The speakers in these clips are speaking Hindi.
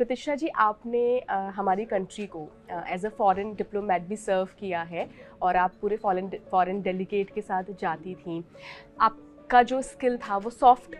प्रतिष्ठा जी, आपने हमारी कंट्री को एज अ फॉरेन डिप्लोमेट भी सर्व किया है और आप पूरे फॉरेन डेलीगेट के साथ जाती थी। आपका जो स्किल था वो सॉफ्ट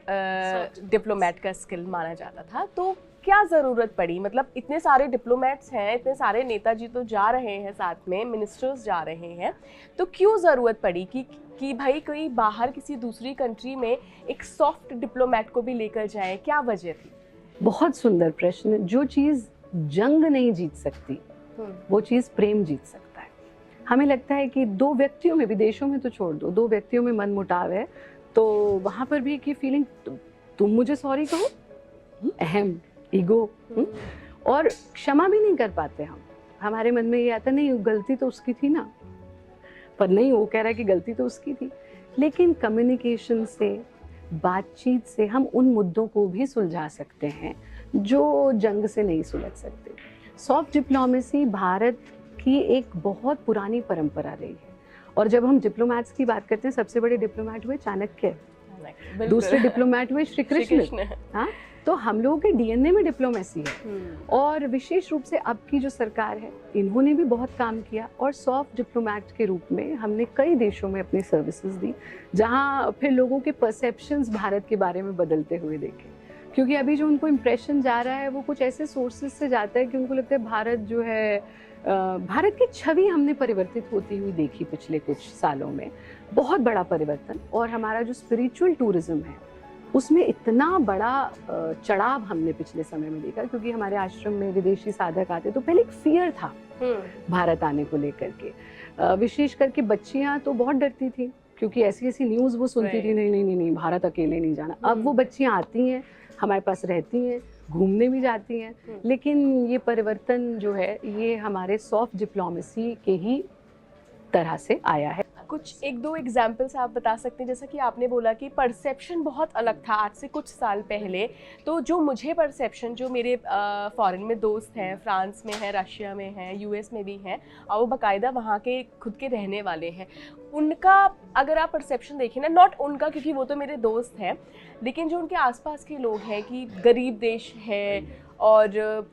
डिप्लोमेट का स्किल माना जाता था। तो क्या ज़रूरत पड़ी, मतलब इतने सारे डिप्लोमेट्स हैं, इतने सारे नेताजी तो जा रहे हैं, साथ में मिनिस्टर्स जा रहे हैं, तो क्यों ज़रूरत पड़ी कि भाई कोई बाहर किसी दूसरी कंट्री में एक सॉफ्ट डिप्लोमेट को भी लेकर जाए? क्या वजह थी? बहुत सुंदर प्रश्न। जो चीज़ जंग नहीं जीत सकती वो चीज़ प्रेम जीत सकता है। हमें लगता है कि दो व्यक्तियों में, विदेशों में तो छोड़ दो, दो व्यक्तियों में मन मुटाव है तो वहाँ पर भी की फीलिंग, तुम मुझे सॉरी कहो, अहम, ईगो, और क्षमा भी नहीं कर पाते हम। हमारे मन में ये आता, नहीं गलती तो उसकी थी ना, पर नहीं, वो कह रहा है कि गलती तो उसकी थी। लेकिन कम्युनिकेशन से, बातचीत से हम उन मुद्दों को भी सुलझा सकते हैं जो जंग से नहीं सुलझ सकते। सॉफ्ट डिप्लोमेसी भारत की एक बहुत पुरानी परंपरा रही है। और जब हम डिप्लोमैट्स की बात करते हैं, सबसे बड़े डिप्लोमैट हुए चाणक्य, दूसरे डिप्लोमैट हुए श्री कृष्ण। हाँ, तो हम लोगों के डीएनए में डिप्लोमेसी है। और विशेष रूप से अब की जो सरकार है, इन्होंने भी बहुत काम किया और सॉफ्ट डिप्लोमैट के रूप में हमने कई देशों में अपनी सर्विसेज दी, जहां फिर लोगों के परसेप्शंस भारत के बारे में बदलते हुए देखे। क्योंकि अभी जो उनको इम्प्रेशन जा रहा है वो कुछ ऐसे सोर्सेज से जाता है कि उनको लगता है भारत जो है, भारत की छवि हमने परिवर्तित होती हुई देखी पिछले कुछ सालों में, बहुत बड़ा परिवर्तन। और हमारा जो स्पिरिचुअल टूरिज्म है उसमें इतना बड़ा चढ़ाव हमने पिछले समय में देखा, क्योंकि हमारे आश्रम में विदेशी साधक आते तो पहले एक फियर था भारत आने को लेकर के। विशेष करके बच्चियां तो बहुत डरती थी, क्योंकि ऐसी ऐसी न्यूज़ वो सुनती थी, नहीं नहीं नहीं नहीं भारत अकेले नहीं जाना। अब वो बच्चियां आती हैं, हमारे पास रहती हैं, घूमने भी जाती हैं। लेकिन ये परिवर्तन जो है ये हमारे सॉफ्ट डिप्लोमेसी के ही तरह से आया है। कुछ एक दो एग्जाम्पल्स आप बता सकते हैं? जैसा कि आपने बोला कि परसेप्शन बहुत अलग था आज से कुछ साल पहले, तो जो मुझे परसेप्शन, जो मेरे फॉरेन में दोस्त हैं, फ्रांस में हैं, रशिया में हैं, यूएस में भी हैं, और वो बाकायदा वहाँ के खुद के रहने वाले हैं, उनका अगर आप परसेप्शन देखें ना, नॉट उनका क्योंकि वो तो मेरे दोस्त हैं, लेकिन जो उनके आसपास के लोग हैं कि गरीब देश है और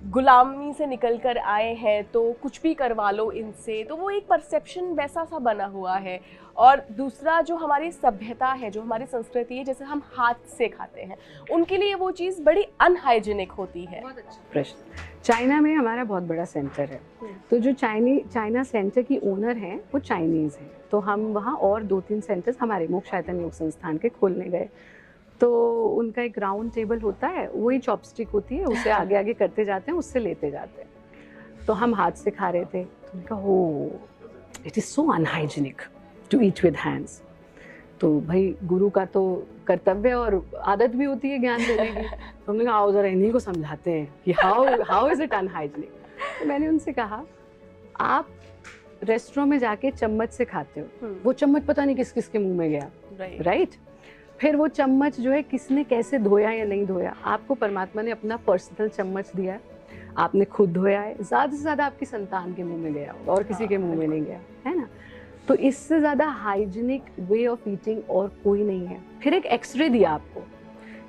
गुलामी से निकल कर आए हैं तो कुछ भी करवा लो इनसे, तो वो एक परसेप्शन वैसा सा बना हुआ है। और दूसरा, जो हमारी सभ्यता है, जो हमारी संस्कृति है, जैसे हम हाथ से खाते हैं, उनके लिए वो चीज़ बड़ी अनहाइजीनिक होती है। बहुत अच्छा प्रश्न। चाइना में हमारा बहुत बड़ा सेंटर है, तो जो चाइना सेंटर की ओनर हैं वो चाइनीज़ हैं, तो हम वहाँ और 2-3 सेंटर्स हमारे मोक्ष आयतन योग संस्थान के खोलने गए। तो उनका एक राउंड टेबल होता है, वही चॉपस्टिक होती है, उसे आगे आगे करते जाते हैं, उससे लेते जाते हैं। तो हम हाथ से खा रहे थे, तो उनका हो, it is so unhygienic to eat with hands. तो भाई गुरु का तो कर्तव्य और आदत भी होती है ज्ञान देने की। तो हमने कहा आओ जरा इन्हीं को समझाते हैं कि हाउ इज इट अनहाइजीनिक। तो मैंने उनसे कहा, आप रेस्टोरेंट में जाके चम्मच से खाते हो, वो चम्मच पता नहीं किस किस के मुंह में गया, राइट? फिर वो चम्मच जो है किसने कैसे धोया या नहीं धोया, आपको परमात्मा ने अपना पर्सनल चम्मच दिया, आपने खुद धोया है, ज़्यादा से ज़्यादा आपकी संतान के मुंह में गया होगा और किसी के मुंह में नहीं गया, है ना? तो इससे ज़्यादा हाइजीनिक वे ऑफ ईटिंग और कोई नहीं है। फिर एक एक्सरे दिया आपको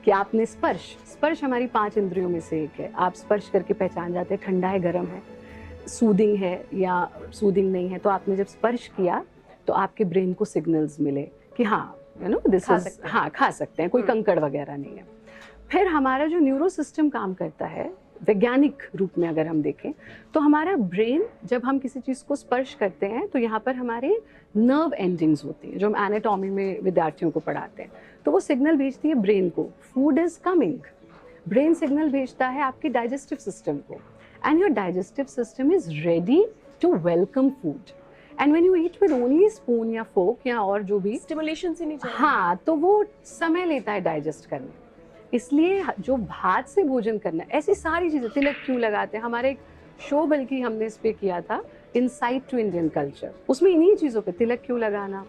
कि आपने स्पर्श हमारी 5 इंद्रियों में से एक है। आप स्पर्श करके पहचान जाते हैं ठंडा है, गर्म है, सूदिंग है या सूदिंग नहीं है। तो आपने जब स्पर्श किया तो आपके ब्रेन को सिग्नल्स मिले कि हाँ, यू नो दिस इज, हाँ खा सकते हैं, कोई कंकड़ वगैरह नहीं है। फिर हमारा जो न्यूरो सिस्टम काम करता है वैज्ञानिक रूप में अगर हम देखें, तो हमारा ब्रेन जब हम किसी चीज़ को स्पर्श करते हैं तो यहाँ पर हमारे नर्व एंडिंग्स होती हैं, जो हम एनाटॉमी में विद्यार्थियों को पढ़ाते हैं। तो वो सिग्नल भेजती है ब्रेन को, food is coming. Brain signal भेजता है आपके डाइजेस्टिव सिस्टम को, and your digestive system is ready to welcome food. And when you eat with only spoon या फोक या और जो भी स्टिमुलेशन से नहीं चाहिए, हाँ, तो वो समय लेता है डाइजेस्ट करने। इसलिए जो हाथ से भोजन करना, ऐसी सारी चीज़ें, तिलक क्यों लगाते हैं, हमारे एक शो बल्कि हमने इस पे किया था, इनसाइट टू इंडियन कल्चर, उसमें इन्हीं चीज़ों पे, तिलक क्यों लगाना,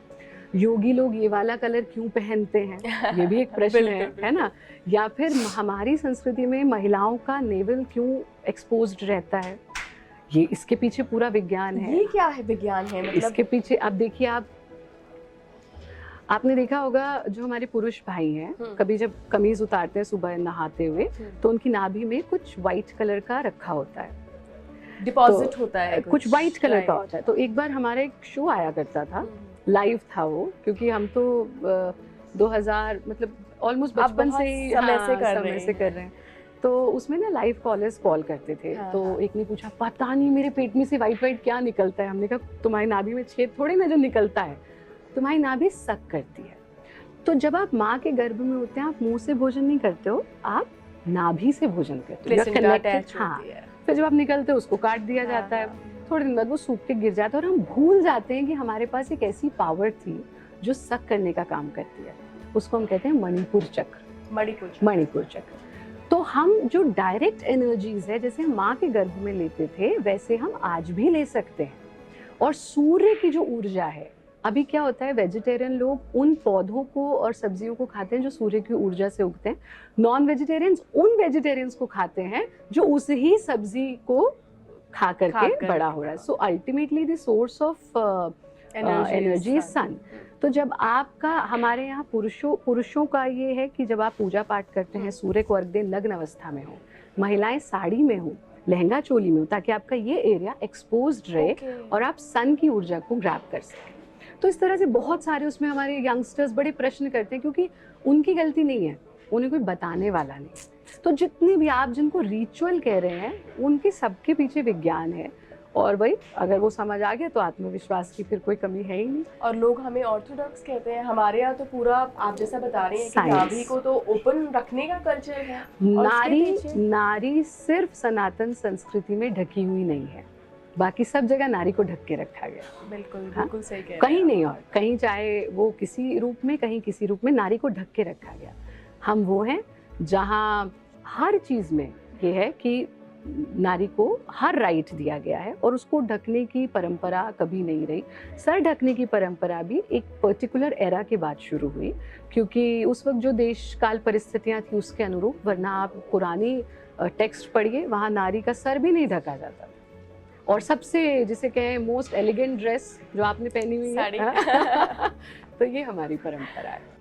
योगी लोग ये वाला कलर क्यों पहनते हैं, ये भी एक प्रश्न है ना? या फिर हमारी संस्कृति में महिलाओं का नेवल क्यों एक्सपोज्ड रहता है, ये इसके पीछे पूरा विज्ञान है। ये क्या है विज्ञान है, मतलब इसके पीछे अब देखिए, आप आपने देखा होगा जो हमारे पुरुष भाई हैं, कभी जब कमीज उतारते हैं सुबह नहाते हुए, तो उनकी नाभि में कुछ व्हाइट कलर का रखा होता है, डिपॉजिट तो होता है कुछ व्हाइट कलर का होता है। तो एक बार हमारा एक शो आया करता था, लाइव था वो, क्योंकि हम तो 2000 मतलब ऑलमोस्ट बचपन से ही समय से कर रहे हैं। तो उसमें ना लाइव कॉलर्स कॉल करते थे। तो एक ने पूछा, पता नहीं मेरे पेट में से व्हाइट व्हाइट क्या निकलता है। हमने कहा तुम्हारी नाभि में छेद थोड़े ना जो निकलता है, तुम्हारी नाभि सक करती है। तो जब आप माँ के गर्भ में होते हैं, आप मुंह से भोजन नहीं करते हो, आप नाभि से भोजन करते हो। हाँ, फिर जब आप निकलते हो उसको काट दिया जाता है, थोड़े दिन बाद वो सूख के गिर जाता है, और हम भूल जाते हैं कि हमारे पास एक ऐसी पावर थी जो सक करने का काम करती है। उसको हम कहते हैं मणिपुर चक्र। मणिपुर चक्र। तो हम जो डायरेक्ट एनर्जीज है, जैसे हम माँ के गर्भ में लेते थे, वैसे हम आज भी ले सकते हैं। और सूर्य की जो ऊर्जा है, अभी क्या होता है, वेजिटेरियन लोग उन पौधों को और सब्जियों को खाते हैं जो सूर्य की ऊर्जा से उगते हैं। नॉन वेजिटेरियंस उन वेजिटेरियंस को खाते हैं जो उस ही सब्जी को खा करके बड़ा हो रहा है। So ultimately the source of energy is sun. तो जब आपका, हमारे यहाँ पुरुषों का ये है कि जब आप पूजा पाठ करते हैं, सूर्य को अर्घ दें, नग्न अवस्था में हो, महिलाएं साड़ी में हो, लहंगा चोली में हो, ताकि आपका ये एरिया एक्सपोज्ड रहे और आप सन की ऊर्जा को ग्रैब कर सकें। तो इस तरह से बहुत सारे उसमें हमारे यंगस्टर्स बड़े प्रश्न करते हैं, क्योंकि उनकी गलती नहीं है, उन्हें कोई बताने वाला नहीं। तो जितने भी आप जिनको रिचुअल कह रहे हैं, उनके सबके पीछे विज्ञान है। और भाई अगर वो समझ आ गया तो आत्मविश्वास की फिर कोई कमी है ही नहीं। और लोग हमें ऑर्थोडॉक्स कहते हैं, हमारे यहाँ तो पूरा आप जैसा बता रहे हैं कि नाभि को तो ओपन रखने का कल्चर है। नारी सिर्फ सनातन संस्कृति में ढकी हुई नहीं है, बाकी सब जगह नारी को ढक के रखा गया। बिल्कुल सही कह रहे हैं। कहीं नहीं, और कहीं चाहे वो किसी रूप में, कहीं किसी रूप में नारी को ढक के रखा गया। हम वो हैं जहाँ हर चीज में ये है कि नारी को हर राइट दिया गया है, और उसको ढकने की परंपरा कभी नहीं रही। सर ढकने की परंपरा भी एक पर्टिकुलर एरा के बाद शुरू हुई, क्योंकि उस वक्त जो देश काल परिस्थितियां थी उसके अनुरूप। वरना आप पुरानी टेक्स्ट पढ़िए, वहाँ नारी का सर भी नहीं ढका जाता था। और सबसे जिसे कहें मोस्ट एलिगेंट ड्रेस जो आपने पहनी हुई है, तो ये हमारी परंपरा है।